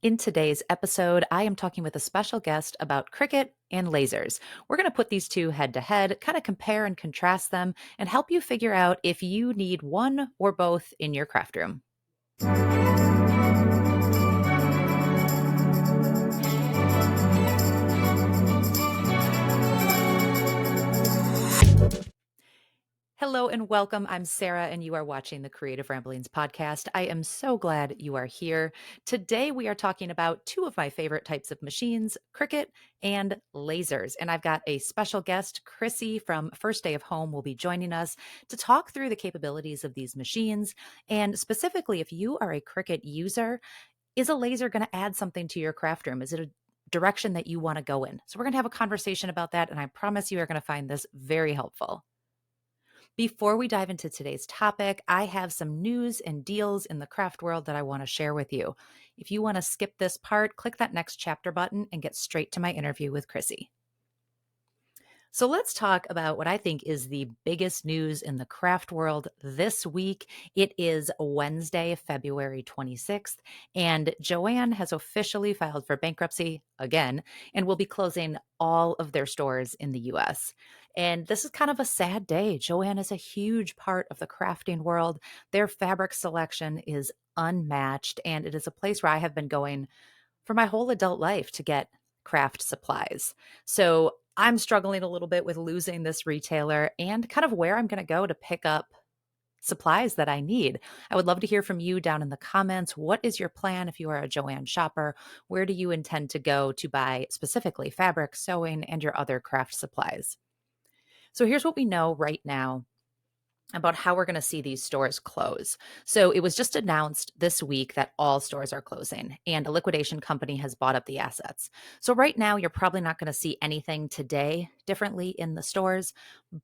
In today's episode, I am talking with a special guest about Cricut and lasers. We're going to put these two head to head, kind of compare and contrast them, and help you figure out if you need one or both in your craft room. Hello and welcome. I'm Sarah, and you are watching the Creative Ramblings podcast. I am so glad you are here. Today, we are talking about two of my favorite types of machines, Cricut and lasers. And I've got a special guest, Crissy from First Day of Home, will be joining us to talk through the capabilities of these machines. And specifically, if you are a Cricut user, is a laser going to add something to your craft room? Is it a direction that you want to go in? So, we're going to have a conversation about that. And I promise you are going to find this very helpful. Before we dive into today's topic, I have some news and deals in the craft world that I want to share with you. If you want to skip this part, click that next chapter button and get straight to my interview with Crissy. So let's talk about what I think is the biggest news in the craft world this week. It is Wednesday, February 26th, and Joann has officially filed for bankruptcy again and will be closing all of their stores in the US. And this is kind of a sad day. Joann is a huge part of the crafting world. Their fabric selection is unmatched, and it is a place where I have been going for my whole adult life to get craft supplies. So I'm struggling a little bit with losing this retailer and kind of where I'm going to go to pick up supplies that I need. I would love to hear from you down in the comments. What is your plan if you are a Joann shopper? Where do you intend to go to buy specifically fabric, sewing, and your other craft supplies? So here's what we know right now about how we're going to see these stores close. So it was just announced this week that all stores are closing and a liquidation company has bought up the assets. So right now, you're probably not going to see anything today differently in the stores,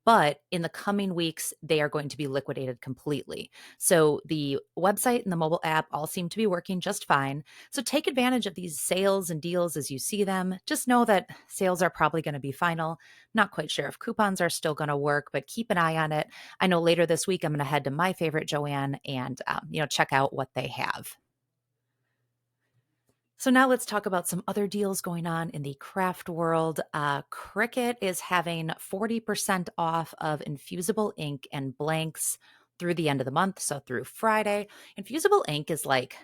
but in the coming weeks, they are going to be liquidated completely. So the website and the mobile app all seem to be working just fine. So take advantage of these sales and deals as you see them. Just know that sales are probably going to be final. Not quite sure if coupons are still going to work, but keep an eye on it. I know later this week I'm going to head to my favorite Joann and check out what they have. So now let's talk about some other deals going on in the craft world. Cricut is having 40% off of infusible ink and blanks through the end of the month, so through Friday. Infusible ink is like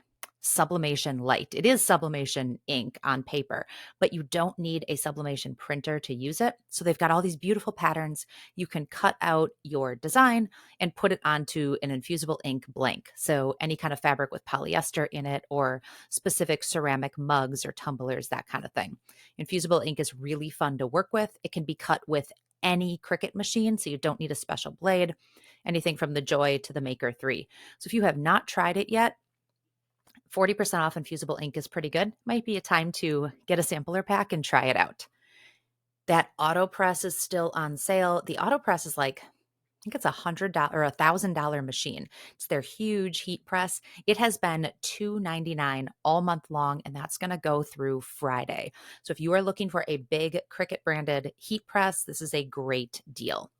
sublimation light. It is sublimation ink on paper, but you don't need a sublimation printer to use it. So they've got all these beautiful patterns. You can cut out your design and put it onto an infusible ink blank. So any kind of fabric with polyester in it or specific ceramic mugs or tumblers, that kind of thing. Infusible ink is really fun to work with. It can be cut with any Cricut machine, so you don't need a special blade, anything from the Joy to the Maker 3. So if you have not tried it yet, 40% off infusible ink is pretty good. Might be a time to get a sampler pack and try it out. That AutoPress is still on sale. The AutoPress is like, I think it's $100 or $1,000 machine. It's their huge heat press. It has been $299 all month long, and that's going to go through Friday. So if you are looking for a big Cricut branded heat press, this is a great deal.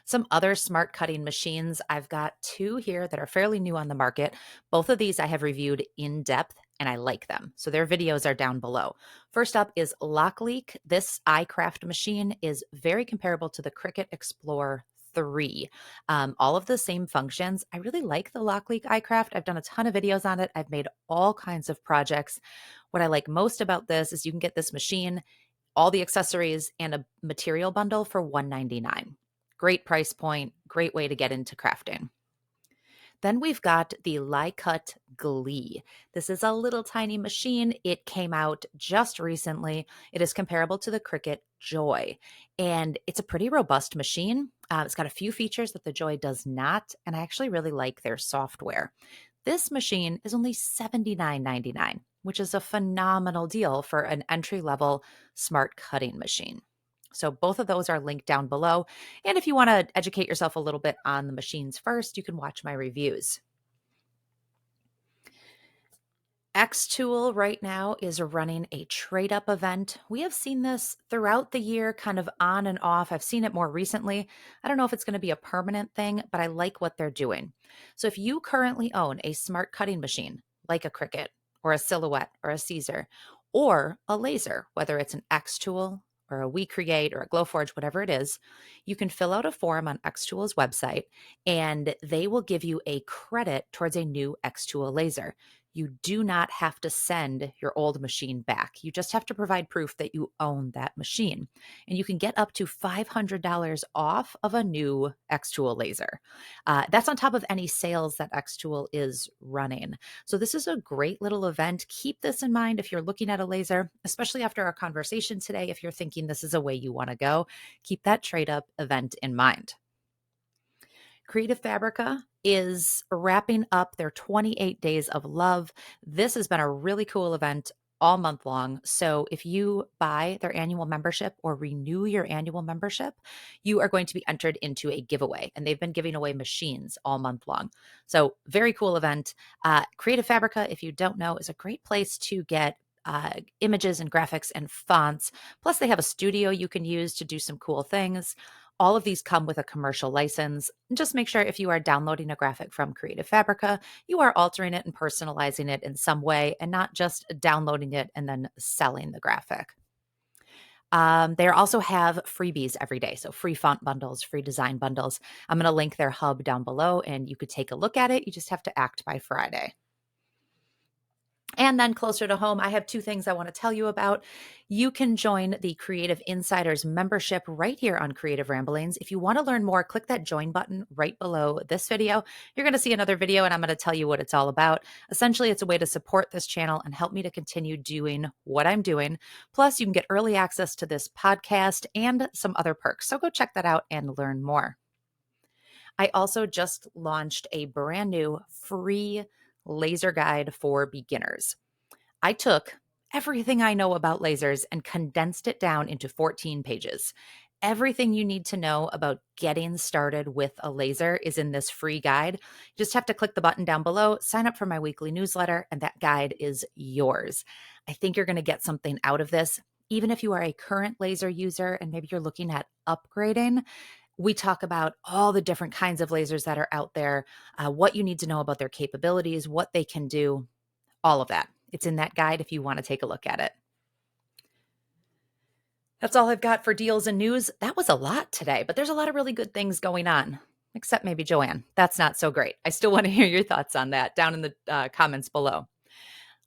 Some other smart cutting machines, I've got two here that are fairly new on the market. Both of these I have reviewed in depth and I like them. So their videos are down below. First up is Lockleek. This iCraft machine is very comparable to the Cricut Explore 3. All of the same functions. I really like the Lockleek iCraft. I've done a ton of videos on it. I've made all kinds of projects. What I like most about this is you can get this machine, all the accessories, and a material bundle for $199. Great price point, great way to get into crafting. Then we've got the Cricut Glee. This is a little tiny machine. It came out just recently. It is comparable to the Cricut Joy, and it's a pretty robust machine. It's got a few features that the Joy does not, and I actually really like their software. This machine is only $79.99, which is a phenomenal deal for an entry-level smart cutting machine. So both of those are linked down below. And if you want to educate yourself a little bit on the machines first, you can watch my reviews. Xtool right now is running a trade up event. We have seen this throughout the year, kind of on and off. I've seen it more recently. I don't know if it's going to be a permanent thing, but I like what they're doing. So if you currently own a smart cutting machine like a Cricut or a silhouette or a Caesar or a laser, whether it's an X tool or a We Create or a Glowforge, whatever it is, you can fill out a form on Xtool's website and they will give you a credit towards a new Xtool laser. You do not have to send your old machine back. You just have to provide proof that you own that machine. And you can get up to $500 off of a new Xtool laser. That's on top of any sales that Xtool is running. So this is a great little event. Keep this in mind if you're looking at a laser, especially after our conversation today. If you're thinking this is a way you want to go, keep that trade up event in mind. Creative Fabrica is wrapping up their 28 days of love. This has been a really cool event all month long. So if you buy their annual membership or renew your annual membership, you are going to be entered into a giveaway. And they've been giving away machines all month long. So very cool event. Creative Fabrica, if you don't know, is a great place to get images and graphics and fonts. Plus, they have a studio you can use to do some cool things. All of these come with a commercial license. Just make sure if you are downloading a graphic from Creative Fabrica, you are altering it and personalizing it in some way and not just downloading it and then selling the graphic. They also have freebies every day. So free font bundles, free design bundles. I'm going to link their hub down below and you could take a look at it. You just have to act by Friday. And then closer to home, I have two things I want to tell you about. You can join the Creative Insiders membership right here on Creative Ramblings. If you want to learn more, click that join button right below this video. You're going to see another video and I'm going to tell you what it's all about. Essentially, it's a way to support this channel and help me to continue doing what I'm doing. Plus, you can get early access to this podcast and some other perks. So go check that out and learn more. I also just launched a brand new free laser guide for beginners. I took everything I know about lasers and condensed it down into 14 pages. Everything you need to know about getting started with a laser is in this free guide. You just have to click the button down below, sign up for my weekly newsletter, and that guide is yours. I think you're going to get something out of this. Even if you are a current laser user and maybe you're looking at upgrading, we talk about all the different kinds of lasers that are out there, what you need to know about their capabilities, what they can do, all of that. It's in that guide if you want to take a look at it. That's all I've got for deals and news. That was a lot today, but there's a lot of really good things going on, except maybe Joanne. That's not so great. I still want to hear your thoughts on that down in the comments below.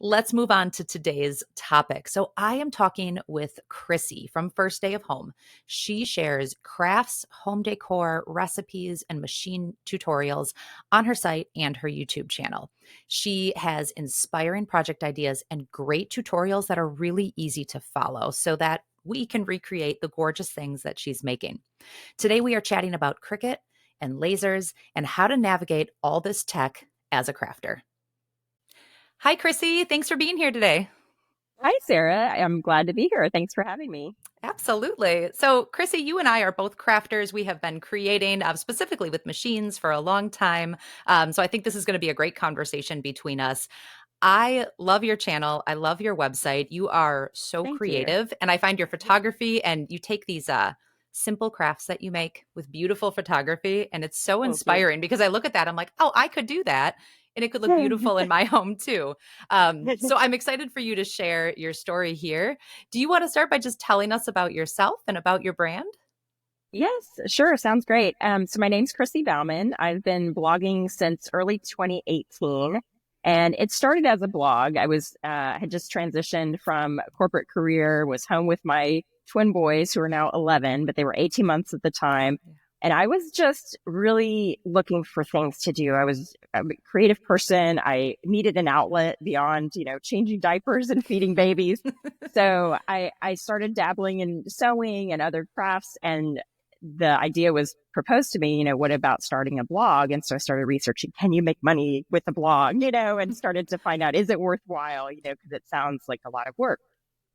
Let's move on to today's topic. So I am talking with Crissy from First Day of Home. She shares crafts, home decor, recipes, and machine tutorials on her site and her YouTube channel. She has inspiring project ideas and great tutorials that are really easy to follow so that we can recreate the gorgeous things that she's making. Today we are chatting about Cricut and lasers and how to navigate all this tech as a crafter. Hi, Crissy. Thanks for being here today. Hi, Sarah. I'm glad to be here. Thanks for having me. Absolutely. So, Crissy, you and I are both crafters. We have been creating specifically with machines for a long time. So I think this is going to be a great conversation between us. I love your channel. I love your website. You are so Thank creative. you. And I find your photography and you take these simple crafts that you make with beautiful photography. And it's so Thank you. inspiring because I look at that, I'm like, oh, I could do that. And it could look beautiful in my home too. So I'm excited for you to share your story here. Do you want to start by just telling us about yourself and about your brand? Yes, sure. Sounds great. So my name's Crissy Baumann. I've been blogging since early 2018, and it started as a blog. I was had just transitioned from a corporate career, was home with my twin boys who are now 11, but they were 18 months at the time. And I was just really looking for things to do. I'm a creative person. I needed an outlet beyond, changing diapers and feeding babies. So I started dabbling in sewing and other crafts. And the idea was proposed to me, what about starting a blog? And so I started researching, can you make money with a blog, and started to find out, is it worthwhile, because it sounds like a lot of work.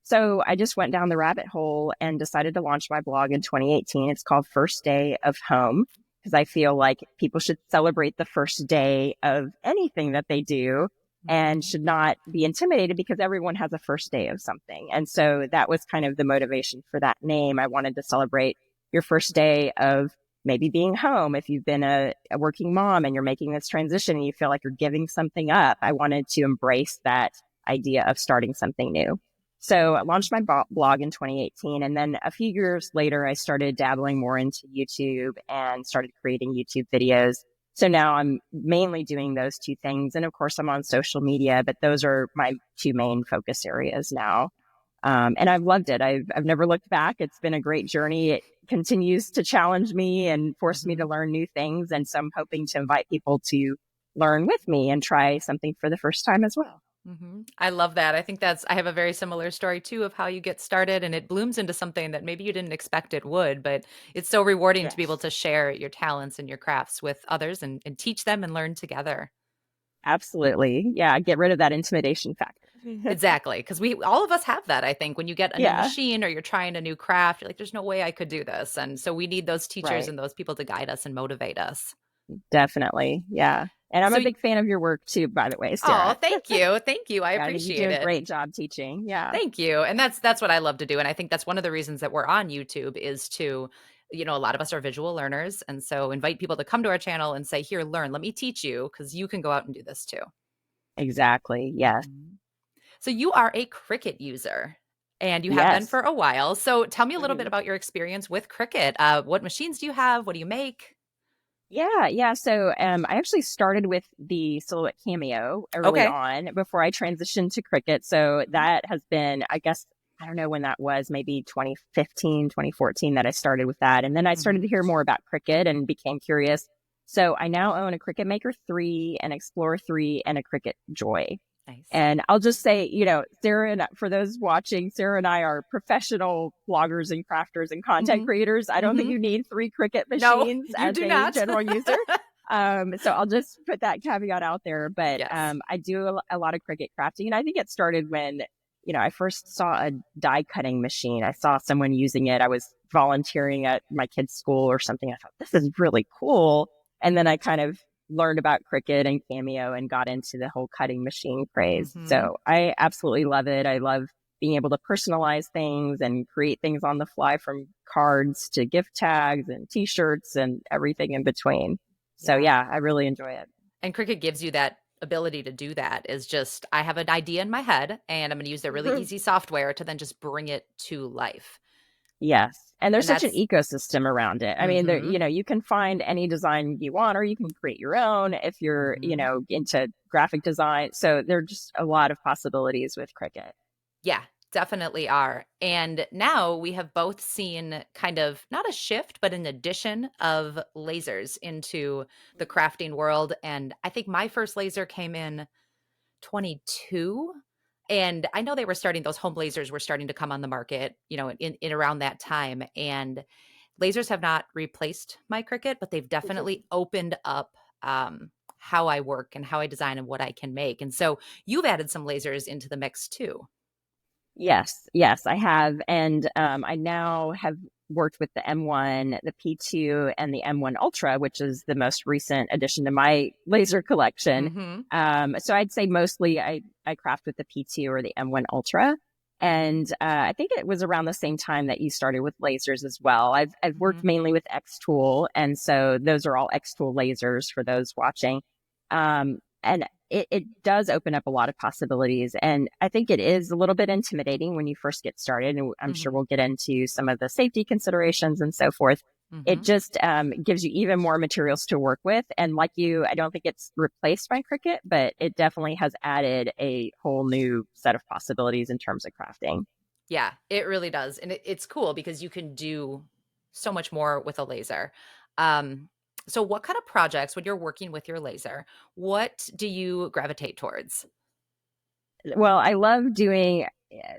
So I just went down the rabbit hole and decided to launch my blog in 2018. It's called First Day of Home because I feel like people should celebrate the first day of anything that they do and should not be intimidated because everyone has a first day of something. And so that was kind of the motivation for that name. I wanted to celebrate your first day of maybe being home. If you've been a working mom and you're making this transition and you feel like you're giving something up, I wanted to embrace that idea of starting something new. So I launched my blog in 2018. And then a few years later, I started dabbling more into YouTube and started creating YouTube videos. So now I'm mainly doing those two things. And of course, I'm on social media, but those are my two main focus areas now. And I've loved it. I've never looked back. It's been a great journey. It continues to challenge me and force me to learn new things. And so I'm hoping to invite people to learn with me and try something for the first time as well. I love that. I think I have a very similar story too of how you get started and it blooms into something that maybe you didn't expect it would, but it's so rewarding to be able Yes, to share your talents and your crafts with others and teach them and learn together. absolutely. Yeah. Get rid of that intimidation factor. Exactly. Because all of us have that, I think, when you get a new Yeah. machine or you're trying a new craft, you're like, there's no way I could do this. And so we need those teachers Right. and those people to guide us and motivate us. Definitely. Yeah. And I'm So, a big fan of your work too, by the way, oh, Sarah. thank you. Thank you. I Yeah. I think you do appreciate a it. great job teaching. Yeah. Thank you. And that's what I love to do. And I think that's one of the reasons that we're on YouTube is to, a lot of us are visual learners. And so invite people to come to our channel and say, here, learn, let me teach you, because you can go out and do this too. Exactly. Yes. Mhm. So you are a Cricut user and you have been Yes. for a while. So tell me a little bit Mhm. about your experience with Cricut. What machines do you have? What do you make? Yeah, yeah. So I actually started with the Silhouette Cameo early Okay. on before I transitioned to Cricut. So that has been, I guess, I don't know when that was, maybe 2015, 2014 that I started with that. And then I started to Hmm. hear more about Cricut and became curious. So I now own a Cricut Maker 3, an Explorer 3, and a Cricut Joy. Nice. And I'll just say, Sarah and for those watching, Sarah and I are professional bloggers and crafters and content Hmm. creators. I don't think Hmm. you need 3 Cricut No, machines you as do a not. general user. So I'll just put that caveat out there. But Yes. I do a lot of Cricut crafting. And I think it started when, I first saw a die cutting machine. I saw someone using it. I was volunteering at my kid's school or something. I thought, this is really cool. And then I kind of learned about Cricut and Cameo and got into the whole cutting machine craze. Hmm. So I absolutely love it. I love being able to personalize things and create things on the fly from cards to gift tags and t-shirts and everything in between. So Yeah. yeah, I really enjoy it. And Cricut gives you that ability to do that is just, I have an idea in my head and I'm going to use their really Mhm. easy software to then just bring it to life. Yes. And there's And such an that's, ecosystem around it. I mean, hmm you can find any design you want, or you can create your own if you're, hmm into graphic design. So there are just a lot of possibilities with Cricut. Yeah, definitely are. And now we have both seen kind of not a shift, but an addition of lasers into the crafting world. And I think my first laser came in 22. And I know they were starting, those home lasers were starting to come on the market, in around that time. And lasers have not replaced my Cricut, but they've definitely opened up how I work and how I design and what I can make. And so you've added some lasers into the mix too. Yes, yes, I have. And I now have worked with the M1, the P2, and the M1 Ultra, which is the most recent addition to my laser collection. Hmm. So I'd say mostly I craft with the P2 or the M1 Ultra. And I think it was around the same time that you started with lasers as well. I've Hmm. worked mainly with X Tool, and so those are all X Tool lasers for those watching. And it does open up a lot of possibilities. And I think it is a little bit intimidating when you first get started. And I'm sure Hmm. we'll get into some of the safety considerations and so forth. It Hmm. just gives you even more materials to work with. And like you, I don't think it's replaced by Cricut, but it definitely has added a whole new set of possibilities in terms of crafting. Yeah, it really does. And it's cool because you can do so much more with a laser. Um, so what kind of projects when you're working with your laser, what do you gravitate towards? Well, I love doing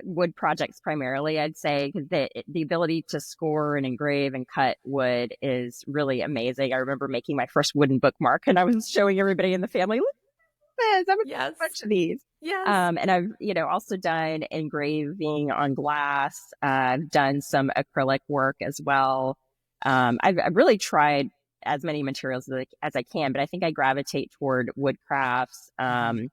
wood projects primarily, I'd say, because the ability to score and engrave and cut wood is really amazing. I remember making my first wooden bookmark and I was showing everybody in the family, look at this, I'm a Yes. bunch of these. Yes. And I've, also done engraving on glass. I've done some acrylic work as well. I've really tried as many materials as I can, but I think I gravitate toward wood crafts. Hmm.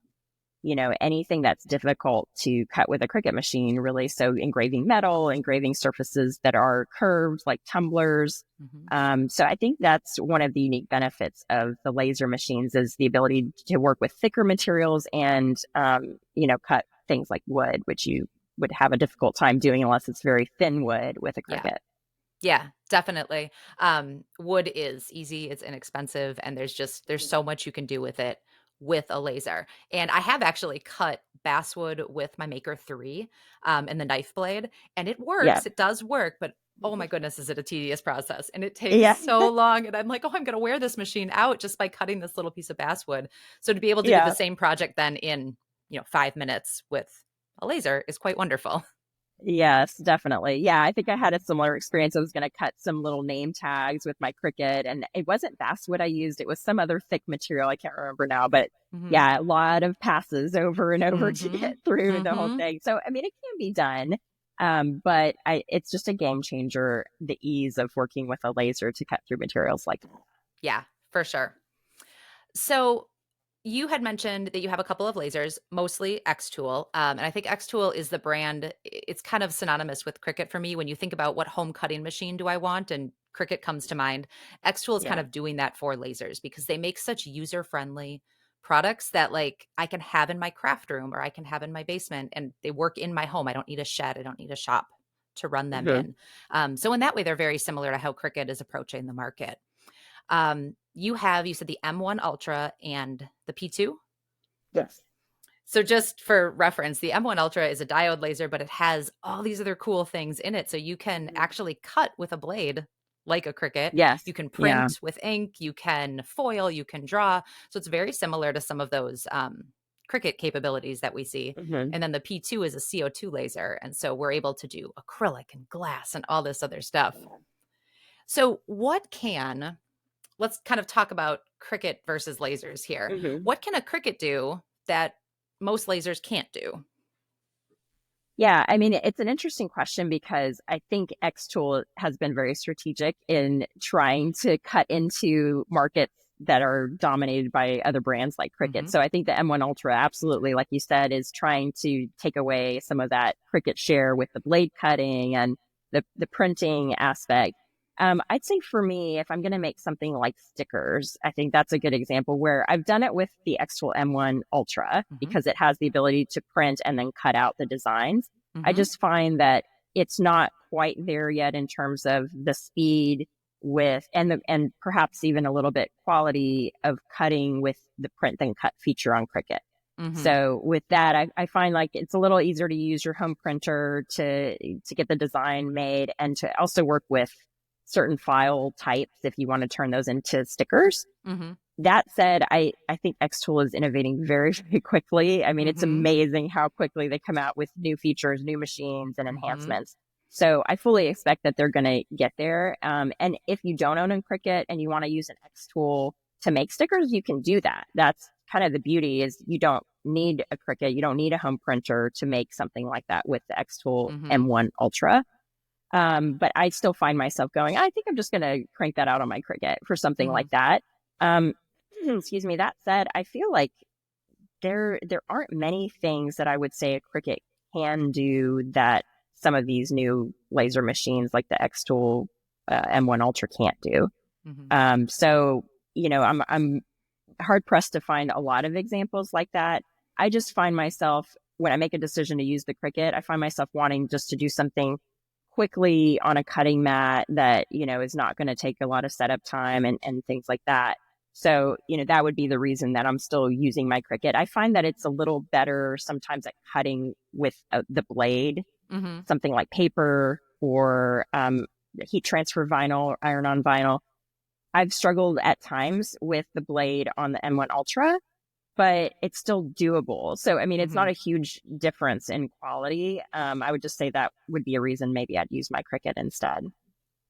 Anything that's difficult to cut with a Cricut machine, really. So engraving metal, engraving surfaces that are curved like tumblers. Hmm. So I think that's one of the unique benefits of the laser machines is the ability to work with thicker materials and, cut things like wood, which you would have a difficult time doing unless it's very thin wood with a Yeah. Cricut. Yeah, definitely. Wood is easy, it's inexpensive, and there's so much you can do with it with a laser. And I have actually cut basswood with my Maker 3 and the knife blade, and it Yeah. works. It does work, but oh my goodness, is it a tedious process? And it takes Yeah. so long. And I'm like, oh, I'm gonna wear this machine out just by cutting this little piece of basswood. So to be able to do the Yeah. same project then in 5 minutes with a laser is quite wonderful. Yes, definitely. Yeah, I think I had a similar experience. I was going to cut some little name tags with my Cricut, and it wasn't basswood I used. It was some other thick material. I can't remember now, but Hmm. yeah, a lot of passes over and over to Hmm. get through the whole Hmm. thing. So, I mean, it can be done. But it's just a game changer, the ease of working with a laser to cut through materials like that. Yeah, for sure. So you had mentioned that you have a couple of lasers, mostly X-Tool. And I think X-Tool is the brand. It's kind of synonymous with Cricut for me. When you think about what home cutting machine do I want, and Cricut comes to mind, X-Tool is kind Yeah. of doing that for lasers because they make such user-friendly products that like I can have in my craft room or I can have in my basement and they work in my home. I don't need a shed. I don't need a shop to run them Hmm. in. So in that way, they're very similar to how Cricut is approaching the market. You said the M1 Ultra and the P2. Yes. So just for reference, the M1 Ultra is a diode laser, but it has all these other cool things in it. So you can actually cut with a blade like a Cricut. Yes. You can Yeah. print with ink, you can foil, you can draw. So it's very similar to some of those Cricut capabilities that we see. Hmm. And then the P2 is a CO2 laser. And so we're able to do acrylic and glass and all this other stuff. So let's kind of talk about Cricut versus lasers here. Hmm. What can a Cricut do that most lasers can't do? Yeah, I mean, it's an interesting question because I think Xtool has been very strategic in trying to cut into markets that are dominated by other brands like Cricut. Hmm. So I think the M1 Ultra, absolutely, like you said, is trying to take away some of that Cricut share with the blade cutting and the printing aspect. I'd say for me, if I'm going to make something like stickers, I think that's a good example where I've done it with the Xtool M1 Ultra Hmm. because it has the ability to print and then cut out the designs. I Hmm. just find that it's not quite there yet in terms of the speed with and perhaps even a little bit quality of cutting with the print then cut feature on Cricut. Hmm. So with that, I find like it's a little easier to use your home printer to get the design made and to also work with certain file types if you want to turn those into stickers. Hmm. That said, I think Xtool is innovating very, very quickly. I mean, it's Hmm. amazing how quickly they come out with new features, new machines, and Hmm. enhancements. So I fully expect that they're going to get there. And if you don't own a Cricut and you want to use an Xtool to make stickers, you can do that. That's kind of the beauty is you don't need a Cricut, you don't need a home printer to make something like that with the Xtool Hmm. M1 Ultra. But I still find myself going, I think I'm just going to crank that out on my Cricut for something Hmm. like that. Um, excuse me. That said, I feel like there aren't many things that I would say a Cricut can do that some of these new laser machines like the X Tool M1 Ultra can't do. Hmm. So I'm hard pressed to find a lot of examples like that. I just find myself when I make a decision to use the Cricut, I find myself wanting just to do something quickly on a cutting mat that is not going to take a lot of setup time and things like that. So that would be the reason that I'm still using my Cricut. I find that it's a little better sometimes at cutting with the blade, Hmm. something like paper or heat transfer vinyl or iron on vinyl. I've struggled at times with the blade on the M1 Ultra, but it's still doable. So, I mean, it's not Hmm. a huge difference in quality. I would just say that would be a reason maybe I'd use my Cricut instead.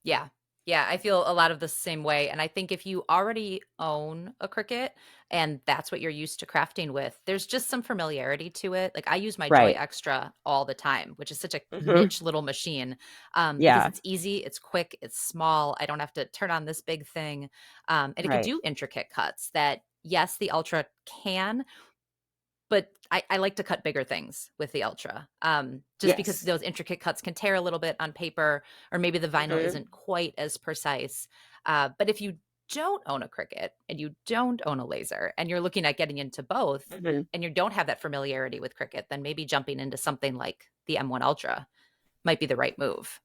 Yeah. Yeah, I feel a lot of the same way. And I think if you already own a Cricut and that's what you're used to crafting with, there's just some familiarity to it. Like I use my Joy Right. Extra all the time, which is such a Hmm. niche little machine because Yeah. it's easy, it's quick, it's small. I don't have to turn on this big thing. And it can Right. do intricate cuts that, yes, the Ultra can, but I like to cut bigger things with the Ultra, just because Yes. those intricate cuts can tear a little bit on paper, or maybe the vinyl Hmm. isn't quite as precise. But if you don't own a Cricut and you don't own a laser and you're looking at getting into both Mhm. and you don't have that familiarity with Cricut, then maybe jumping into something like the M1 Ultra might be the right move.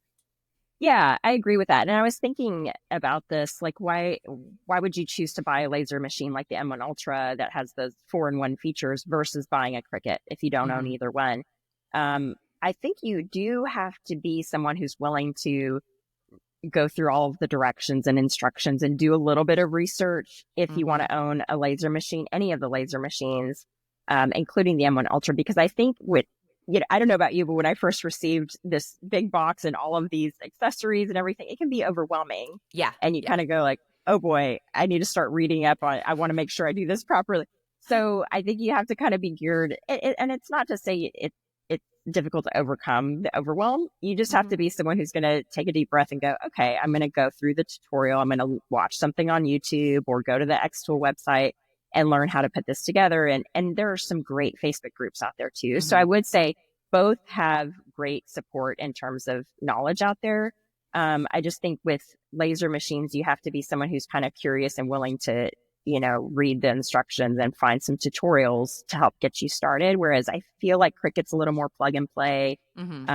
Yeah, I agree with that. And I was thinking about this, like why would you choose to buy a laser machine like the M1 Ultra that has those 4-in-1 features versus buying a Cricut if you don't own Hmm. either one? I think you do have to be someone who's willing to go through all of the directions and instructions and do a little bit of research if you want Hmm. to own a laser machine, any of the laser machines, including the M1 Ultra, because I think I don't know about you, but when I first received this big box and all of these accessories and everything, it can be overwhelming. Yeah. And you Yeah. kind of go like, oh boy, I need to start reading up on, I want to make sure I do this properly. So I think you have to kind of be geared, and it's not to say it's difficult to overcome the overwhelm. You just have Hmm. to be someone who's going to take a deep breath and go, okay, I'm going to go through the tutorial. I'm going to watch something on YouTube or go to the Xtool website and learn how to put this together. And there are some great Facebook groups out there too. So I Hmm. would say both have great support in terms of knowledge out there. I just think with laser machines, you have to be someone who's kind of curious and willing to, read the instructions and find some tutorials to help get you started. Whereas I feel like Cricut's a little more plug and play. Hmm.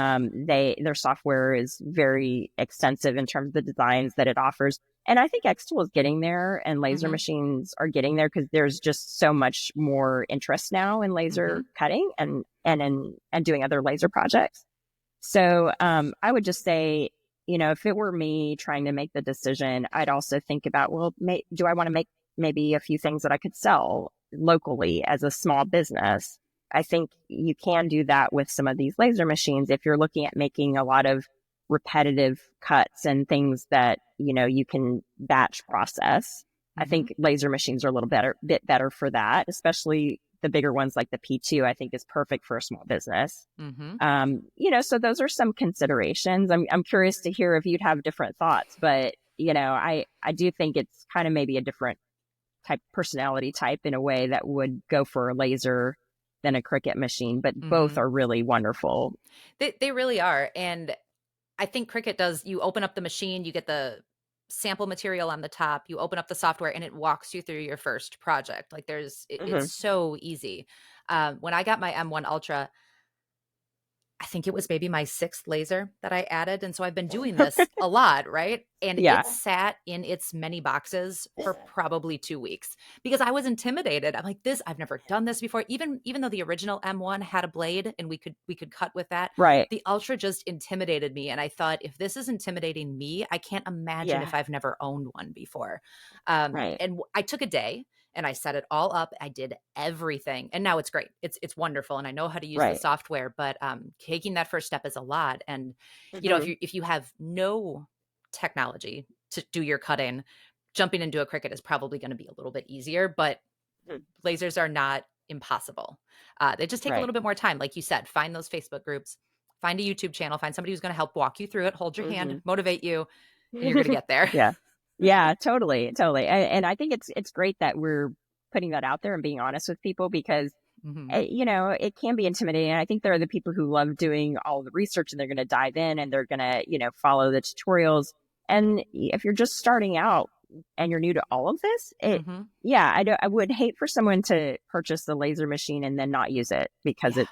Their software is very extensive in terms of the designs that it offers. And I think Xtool is getting there and laser Hmm. machines are getting there because there's just so much more interest now in laser Hmm. cutting and doing other laser projects. So I would just say, if it were me trying to make the decision, I'd also think about, well, do I want to make maybe a few things that I could sell locally as a small business? I think you can do that with some of these laser machines if you're looking at making a lot of repetitive cuts and things that, you can batch process. I Hmm. think laser machines are a bit better for that, especially the bigger ones like the P2, I think is perfect for a small business. Hmm. So those are some considerations. I'm curious to hear if you'd have different thoughts, but I do think it's kind of maybe a different personality type in a way that would go for a laser than a Cricut machine, but both Hmm. are really wonderful. They really are. And I think Cricut does, you open up the machine, you get the sample material on the top, you open up the software and it walks you through your first project. Like it's Hmm. so easy. When I got my M1 Ultra, I think it was maybe my sixth laser that I added. And so I've been doing this a lot, right? And Yeah. it sat in its many boxes for probably 2 weeks because I was intimidated. I'm like, I've never done this before. Even though the original M1 had a blade and we could cut with that, Right. the Ultra just intimidated me. And I thought, if this is intimidating me, I can't imagine Yeah. if I've never owned one before. Right. And I took a day and I set it all up. I did everything, and now it's great. It's wonderful, and I know how to use the Right. software. But taking that first step is a lot. And if Hmm. you have no technology to do your cutting, jumping into a Cricut is probably going to be a little bit easier. But lasers are not impossible. They just take a Right. little bit more time, like you said. Find those Facebook groups, find a YouTube channel, find somebody who's going to help walk you through it, hold your hand, Hmm. motivate you, and you're going to get there. Yeah. Yeah, totally. Totally. And I think it's great that we're putting that out there and being honest with people because Hmm. it can be intimidating. I think there are the people who love doing all the research and they're going to dive in and they're going to, follow the tutorials. And if you're just starting out and you're new to all of this, Hmm. I would hate for someone to purchase the laser machine and then not use it because Yeah. it's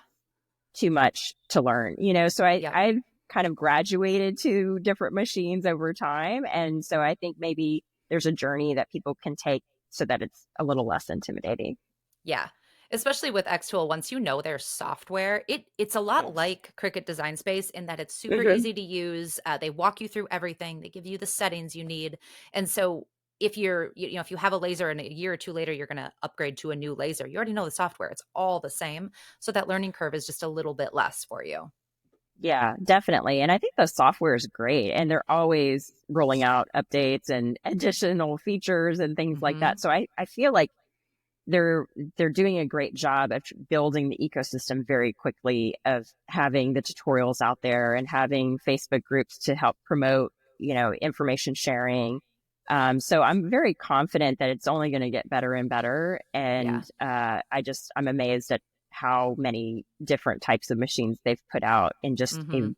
too much to learn, so Yep. I've kind of graduated to different machines over time. And so I think maybe there's a journey that people can take so that it's a little less intimidating. Yeah. Especially with Xtool, once you know their software, it's a lot Yes. like Cricut Design Space in that it's super Hmm. easy to use. They walk you through everything. They give you the settings you need. And so if if you have a laser and a year or two later you're going to upgrade to a new laser, you already know the software. It's all the same. So that learning curve is just a little bit less for you. Yeah, definitely. And I think the software is great and they're always rolling out updates and additional features and things like Mhm. that. So I feel like they're they're doing a great job of building the ecosystem very quickly of having the tutorials out there and having Facebook groups to help promote, information sharing. So I'm very confident that it's only going to get better and better. And Yeah. I'm amazed at how many different types of machines they've put out in just a Mhm.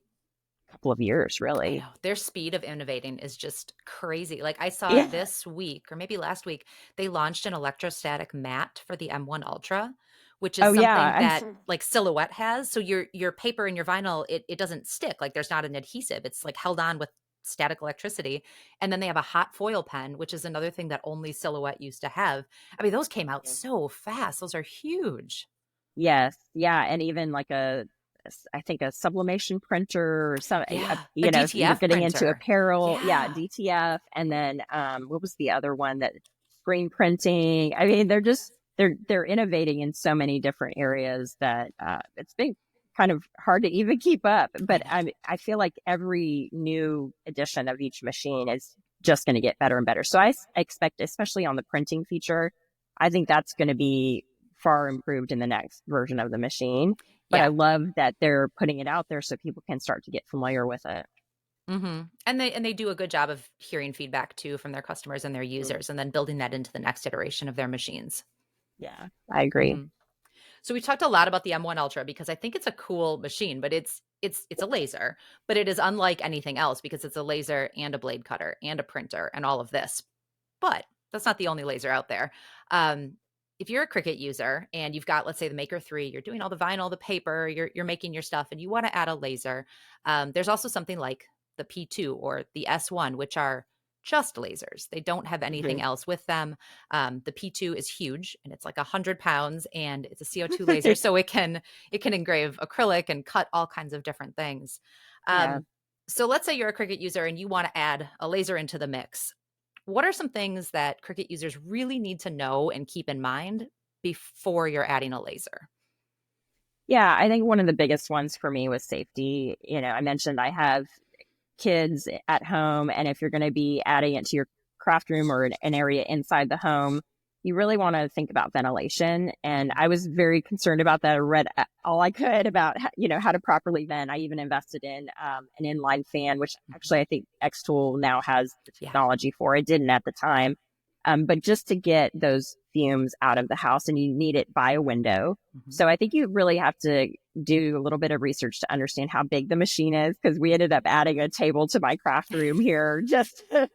couple of years, I really. know. Their speed of innovating is just crazy. Like I saw Yeah. this week or maybe last week, they launched an electrostatic mat for the M1 Ultra, which is Oh something yeah. that like Silhouette has. So your paper and your vinyl, it doesn't stick. Like there's not an adhesive. It's like held on with static electricity. And then they have a hot foil pen, which is another thing that only Silhouette used to have. I mean, those came out so fast. Those are huge. Yes. Yeah. And even like I think a sublimation printer or some, Yeah. A if you're DTF getting into printer. apparel, yeah, Yeah. DTF. And then, what was the other one that screen printing? I mean, they're innovating in so many different areas that, it's been kind of hard to even keep up. I But know. I feel like every new edition of each machine is just going to get better and better. So I expect, especially on the printing feature, I think that's going to be far improved in the next version of the machine. But I Yeah. love that they're putting it out there so people can start to get familiar with it. And they do a good job of hearing feedback too from their customers and their Mm. users, and then building that into the next iteration of their machines. Yeah, I agree. Mhm. So we talked a lot about the M1 Ultra because I think it's a cool machine, but it's a laser, but it is unlike anything else because it's a laser and a blade cutter and a printer and all of this. But that's not the only laser out there. Um, if you're a Cricut user and you've got, let's say, the Maker 3, you're doing all the vinyl, the paper, you're making your stuff, and you want to add a laser, there's also something like the P2 or the S1, which are just lasers. They don't have anything Mhm. else with them. The P2 is huge and it's like 100 pounds and it's a CO2 laser, so it can engrave acrylic and cut all kinds of different things. Yeah. Um, so let's say you're a Cricut user and you want to add a laser into the mix. What are some things that Cricut users really need to know and keep in mind before you're adding a laser? Yeah, I think one of the biggest ones for me was safety. I mentioned I have kids at home. And if you're going to be adding it to your craft room or an area inside the home, you really want to think about ventilation. And Mhm. I was very concerned about that. I read all I could about, how to properly vent. I even invested in an inline fan, which Mhm. actually I think Xtool now has the Yeah. technology for. It didn't at the time. But just to get those fumes out of the house, and you need it by a window. Mhm. So I think you really have to do a little bit of research to understand how big the machine is, because we ended up adding a table to my craft room here just to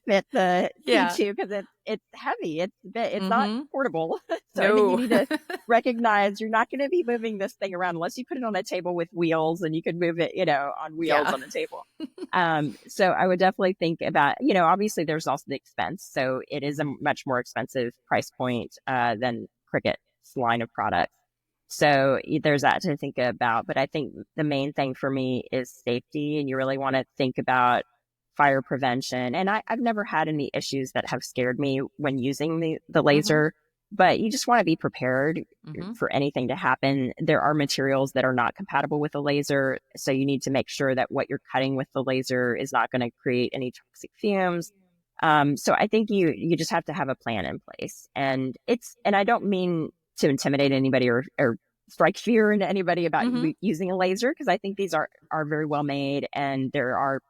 fit the Yeah. P2, because it's heavy. It's not Mhm. portable. So I think you No. need to recognize you're not going to be moving this thing around unless you put it on a table with wheels, and you can move it, on wheels Yeah. on a table. So I would definitely think about, obviously there's also the expense. So it is a Mhm. much more expensive price point than Cricut's line of products. So there's that to think about. But I think the main thing for me is safety, and you really want to think about fire prevention. And I've never had any issues that have scared me when using the Mhm. laser, but you just want to be prepared Mhm. for anything to happen. There are materials that are not compatible with a laser. So you need to make sure that what you're cutting with the laser is not going to create any toxic fumes. So I think you just have to have a plan in place. And I don't mean to intimidate anybody or strike fear into anybody about Mhm. using a laser, because I think these are very well made, and there are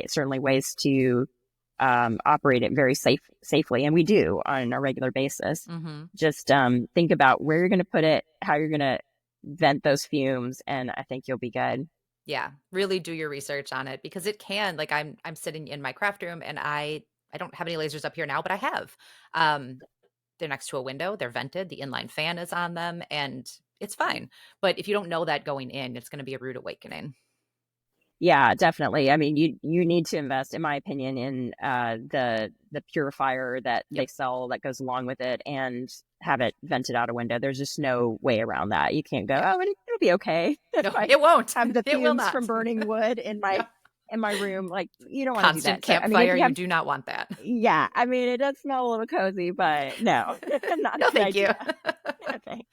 certainly ways to operate it very safely, and we do on a regular basis. Mhm. Just think about where you're going to put it, how you're going to vent those fumes, and I think you'll be good. Yeah, really do your research on it because it can like I'm sitting in my craft room and I don't have any lasers up here now, but I have. Um they're next to a window, they're vented, the inline fan is on them and it's fine. But if you don't know that going in, it's going to be a rude awakening. Yeah, definitely. I mean, you need to invest, in my opinion, in the purifier that Yep. they sell that goes along with it, and have it vented out a window. There's just no way around that. You can't go, Yeah. oh, it'll be okay if No, I it won't. have the It will fumes from not. burning wood Yeah. in my room. Like, you don't want to do Constant that. So, I mean, if campfire, you you have, do not want that. yeah, I mean, it does smell a little cozy, but no, not a No, good thank you. idea. Okay.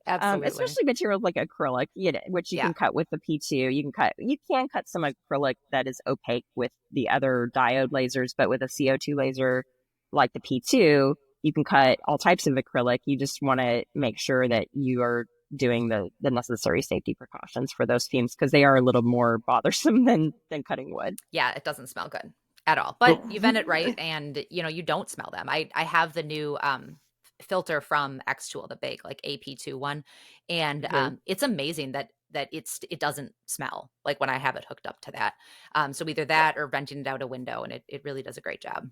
Absolutely. Especially materials like acrylic, which you Yeah. can cut with the P2. You can cut some acrylic that is opaque with the other diode lasers, but with a CO2 laser like the P2, you can cut all types of acrylic. You just want to make sure that you are doing the necessary safety precautions for those fumes, because they are a little more bothersome than cutting wood. Yeah, it doesn't smell good at all. But you vent it right and you don't smell them. I have the new filter from Xtool, the big like AP2 one. And Mhm. it's amazing that that it doesn't smell like when I have it hooked up to that. So either that or renting it out a window, and it really does a great job.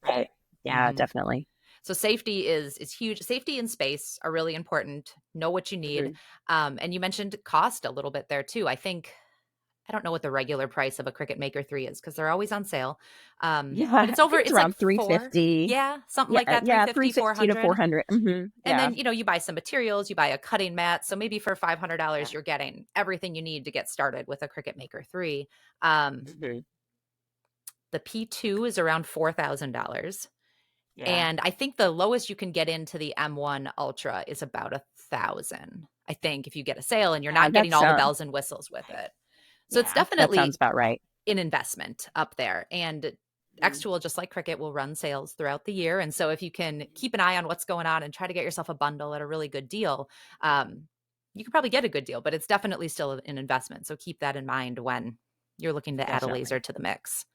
Right. Yeah, Hmm. definitely. So safety is huge. Safety and space are really important. Know what you need. Mhm. And you mentioned cost a little bit there too. I don't know what the regular price of a Cricut Maker 3 is because they're always on sale. But Yeah, it's I over, think it's it's like around four. 350. Yeah, something Yeah, like that, yeah, 350, 350 to 400. 400. And Yeah. then, you buy some materials, you buy a cutting mat. So maybe for $500, Yeah. you're getting everything you need to get started with a Cricut Maker 3. Um, Mhm. the P2 is around $4,000. Yeah. And I think the lowest you can get into the M1 Ultra is about 1,000. I think if you get a sale and you're Yeah, not getting that's all the bells and whistles with it. So it's yeah, that sounds definitely about right. an investment up there. And Mhm. Xtool, just like Cricut, will run sales throughout the year. And so if you can keep an eye on what's going on and try to get yourself a bundle at a really good deal, um, you can probably get a good deal, but it's definitely still an investment. So keep that in mind when you're looking to add a laser Definitely. to the mix.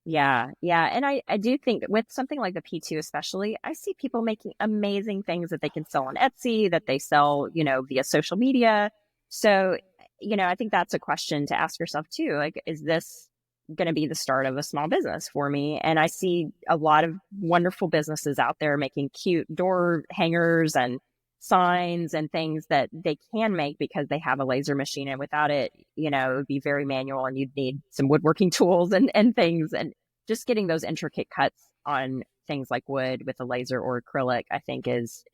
Yeah, yeah. And I do think that with something like the P2 especially, I see people making amazing things that they can sell on Etsy, that they sell, via social media. So, I think that's a question to ask yourself too. Like, is this going to be the start of a small business for me? And I see a lot of wonderful businesses out there making cute door hangers and signs and things that they can make because they have a laser machine. And without it, it would be very manual and you'd need some woodworking tools and things. And just getting those intricate cuts on things like wood with a laser or acrylic, I think is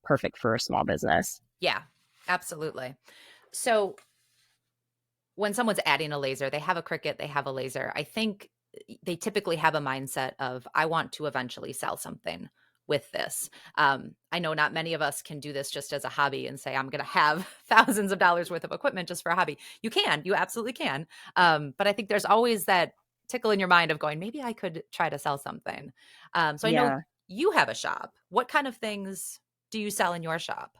perfect for a small business. Yeah, absolutely. So when someone's adding a laser, they have a Cricut, they have a laser. I think they typically have a mindset of, I want to eventually sell something with this. I know not many of us can do this just as a hobby and say, I'm going to have thousands of dollars worth of equipment just for a hobby. You absolutely can. But I think there's always that tickle in your mind of going, maybe I could try to sell something. So I know Yeah. you have a shop. What kind of things do you sell in your shop?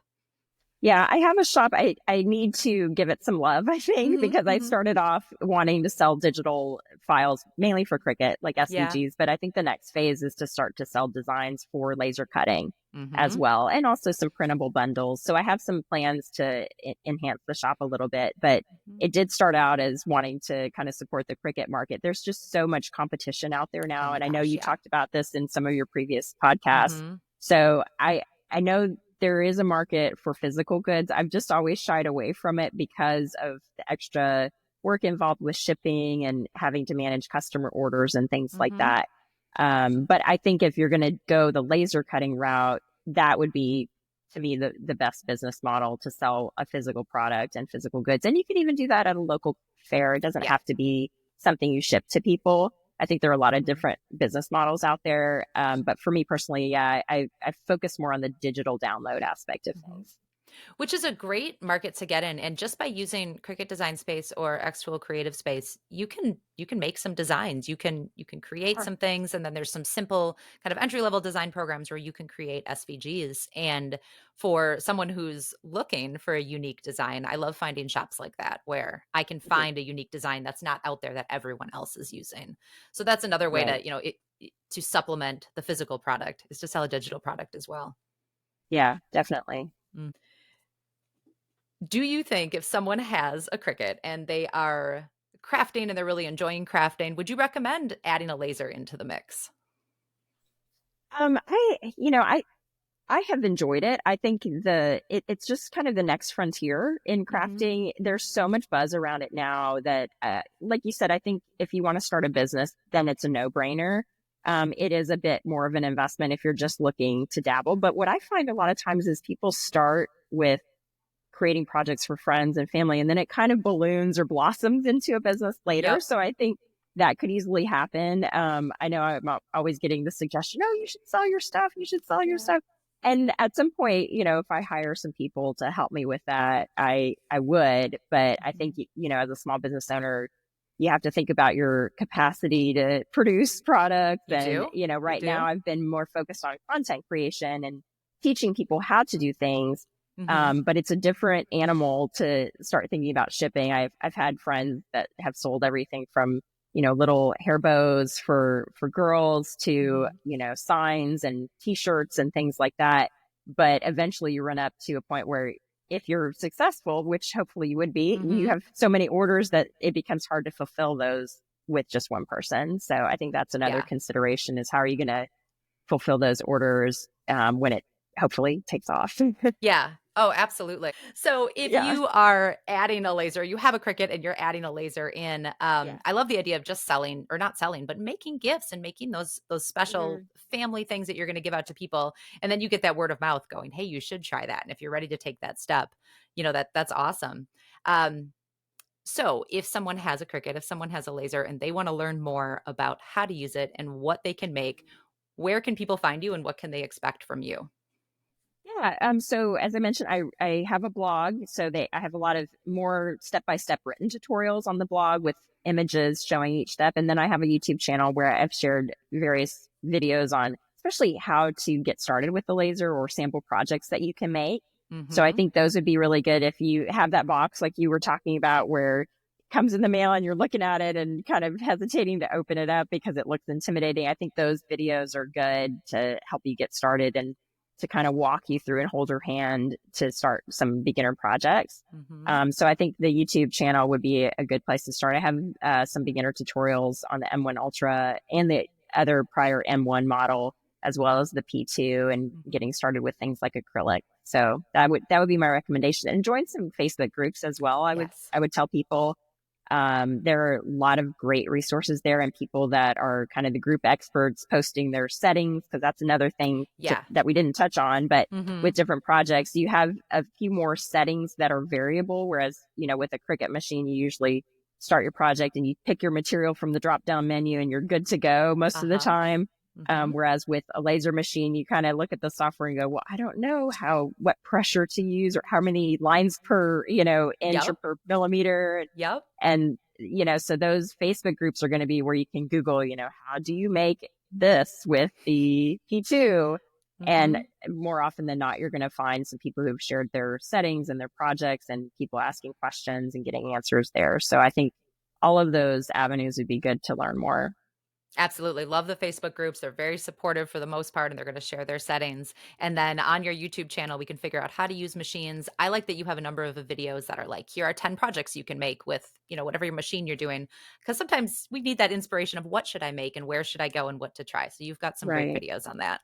Yeah, I have a shop. I need to give it some love, I think, Hmm. because I Hmm. started off wanting to sell digital files mainly for Cricut, like Yeah. SVGs. But I think the next phase is to start to sell designs for laser cutting as Hmm. well, and also some printable bundles. So I have some plans to enhance the shop a little bit. But Hmm. it did start out as wanting to kind of support the Cricut market. There's just so much competition out there Oh now. my And I know gosh, you yeah. talked about this in some of your previous podcasts. Mhm. So I know there is a market for physical goods. I've just always shied away from it because of the extra work involved with shipping and having to manage customer orders and things like Mhm. that. But I think if you're going to go the laser cutting route, that would be to me the best business model to sell a physical product and physical goods. And you can even do that at a local fair. It doesn't Yeah. have to be something you ship to people. I think there are a lot of Mhm. different business models out there. But for me personally, yeah, I focus more on the digital download aspect of Mhm. things. Which is a great market to get in. And just by using Cricut Design Space or Xtool Creative Space, you can make some designs. You can create Sure. some things, and then there's some simple kind of entry level design programs where you can create SVGs. And for someone who's looking for a unique design, I love finding shops like that where I can Mhm. find a unique design that's not out there that everyone else is using. So that's another way Right. to to supplement the physical product is to sell a digital product as well. Yeah, definitely. Do you think if someone has a Cricut and they are crafting and they're really enjoying crafting, would you recommend adding a laser into the mix? I have enjoyed it. I think it's just kind of the next frontier in Mhm. crafting. There's so much buzz around it now that, like you said, I think if you want to start a business, then it's a no brainer. It is a bit more of an investment if you're just looking to dabble. But what I find a lot of times is people start with creating projects for friends and family, and then it kind of balloons or blossoms into a business later. Yep. So I think that could easily happen. I know I'm always getting the suggestion, oh, you should sell your stuff. You should sell your Yeah. stuff. And at some point, if I hire some people to help me with that, I would. But I think, Mhm. as a small business owner, you have to think about your capacity to produce products. You And, do? You right now do? I've been more focused on content creation and teaching people how to do things. Mhm. But it's a different animal to start thinking about shipping. I've had friends that have sold everything from, little hair bows for girls to, Mhm. signs and t-shirts and things like that. But eventually you run up to a point where if you're successful, which hopefully you would be, you Mm-hmm. have so many orders that it becomes hard to fulfill those with just one person. So I think that's another Yeah. consideration is how are you going to fulfill those orders when it hopefully takes off. Yeah. Oh, absolutely. So if Yeah. you are adding a laser, you have a Cricut and you're adding a laser in, Yeah. I love the idea of just selling or not selling, but making gifts and making those special Mhm. family things that you're going to give out to people. And then you get that word of mouth going, hey, you should try that. And if you're ready to take that step, that's awesome. Um, so if someone has a Cricut, if someone has a laser and they want to learn more about how to use it and what they can make, where can people find you and what can they expect from you? Yeah. So as I mentioned, I have a blog. So I have a lot of more step-by-step written tutorials on the blog with images showing each step. And then I have a YouTube channel where I've shared various videos on especially how to get started with the laser or sample projects that you can make. So I Mm-hmm. think those would be really good if you have that box like you were talking about where it comes in the mail and you're looking at it and kind of hesitating to open it up because it looks intimidating. I think those videos are good to help you get started and to kind of walk you through and hold your hand to start some beginner projects. Mm-hmm. So I think the YouTube channel would be a good place to start. I have some beginner tutorials on the M1 Ultra and the other prior M1 model, as well as the P2, and Mm-hmm. getting started with things like acrylic. So that would be my recommendation. And join some Facebook groups as well. Yes. I would tell people there are a lot of great resources there and people that are kind of the group experts posting their settings, because that's another thing Yeah. that we didn't touch on. But Mhm. with different projects, you have a few more settings that are variable. Whereas, with a Cricut machine, you usually start your project and you pick your material from the drop down menu and you're good to go most of the Uh-huh. time. Mhm. Whereas with a laser machine, you kind of look at the software and go, well, I don't know what pressure to use or how many lines per, inch or Yep. per millimeter. Yep. And, so those Facebook groups are going to be where you can Google, how do you make this with the P2? And Mhm. more often than not, you're going to find some people who've shared their settings and their projects and people asking questions and getting answers there. So I think all of those avenues would be good to learn more. Absolutely. Love the Facebook groups. They're very supportive for the most part, and they're going to share their settings. And then on your YouTube channel, we can figure out how to use machines. I like that you have a number of videos that are like, here are 10 projects you can make with, whatever your machine you're doing. Because sometimes we need that inspiration of what should I make and where should I go and what to try. So you've got some great Right. videos on that.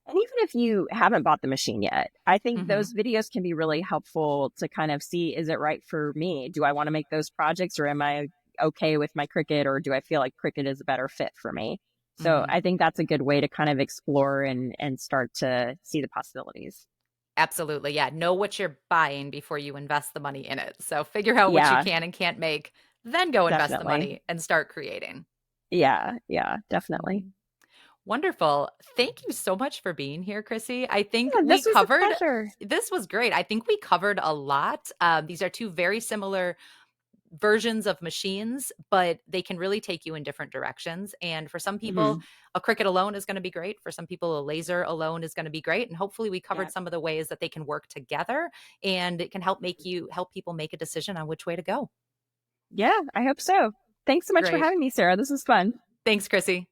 And even if you haven't bought the machine yet, I think Mhm. those videos can be really helpful to kind of see, is it right for me? Do I want to make those projects or am I okay with my Cricut or do I feel like Cricut is a better fit for me? So Mhm. I think that's a good way to kind of explore and start to see the possibilities. Absolutely. Yeah. Know what you're buying before you invest the money in it. So figure out what you Yeah, can and can't make, then go invest the definitely. money and start creating. Yeah, yeah, definitely. Mhm. Wonderful. Thank you so much for being here, Crissy. I think Yeah, we this was a covered pleasure. this was great. I think we covered a lot. These are two very similar versions of machines, but they can really take you in different directions. And for some people, Hmm. a Cricut alone is going to be great. For some people, a laser alone is going to be great. And hopefully, we Yeah. covered some of the ways that they can work together, and it can help people make a decision on which way to go. Yeah, I hope so. Thanks so much for Great. having me, Sarah. This was fun. Thanks, Crissy.